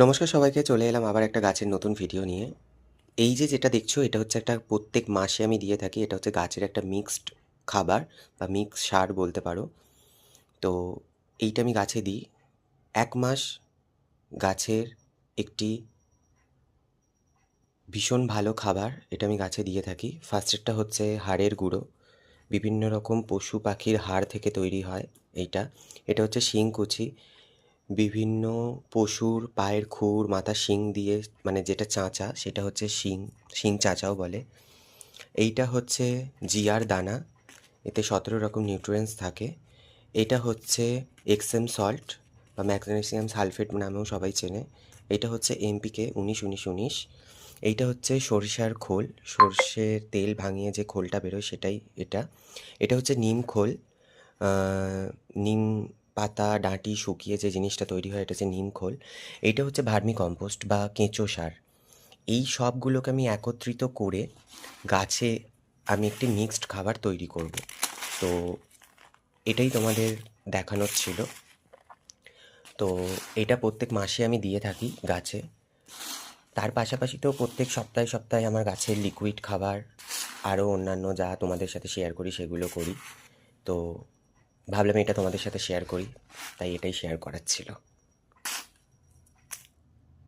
নমস্কার সবাইকে, চলে এলাম আবার একটা গাছের নতুন ভিডিও নিয়ে। এই যে যেটা দেখছো এটা হচ্ছে একটা প্রত্যেক মাসে আমি দিয়ে থাকি। এটা হচ্ছে গাছের একটা মিক্সড খাবার বা মিক্স সার বলতে পারো। তো এইটা আমি গাছে দিই ১ মাস। গাছের একটি ভীষণ ভালো খাবার এটা আমি গাছে দিয়ে থাকি। ফার্স্টেরটা হচ্ছে হাড়ের গুঁড়ো। বিভিন্ন রকম পশু পাখির হাড় থেকে তৈরি হয় এইটা। এটা হচ্ছে শিংকুচি। বিভিন্ন পশুর পায়ের খুর, মাথার শিং দিয়ে, মানে যেটা চাঁচা সেটা হচ্ছে শিং, শিং চাঁচাও বলে। এইটা হচ্ছে জিয়ার দানা, এতে ১৭ রকম নিউট্রিয়েন্টস থাকে। এটা হচ্ছে এক্সএম সল্ট বা ম্যাগনেসিয়াম সালফেট নামেও সবাই চেনে। এটা হচ্ছে এমপিকে ১৯-১৯-১৯। এইটা হচ্ছে সরিষার খোল, সর্ষের তেল ভাঙিয়ে যে খোলটা বেরোয় সেটাই এটা। এটা হচ্ছে নিম খোল। নিম পাতা ডাঁটি শুকিয়ে যে জিনিসটা তৈরি হয় এটা হচ্ছে নিম খোল। এইটা হচ্ছে ভার্মি কম্পোস্ট বা কেঁচো সার। এই সবগুলোকে আমি একত্রিত করে গাছে আমি একটি মিক্সড খাবার তৈরি করব। তো এটাই তোমাদের দেখানোর ছিল। তো এটা প্রত্যেক মাসে আমি দিয়ে থাকি গাছে। তার পাশাপাশি তো প্রত্যেক সপ্তাহে সপ্তাহে আমার গাছের লিকুইড খাবার আরও অন্যান্য যা তোমাদের সাথে শেয়ার করি সেগুলো করি। তো ভাবলাম এটা তোমাদের সাথে শেয়ার করি, তাই এটাই শেয়ার করার ছিল।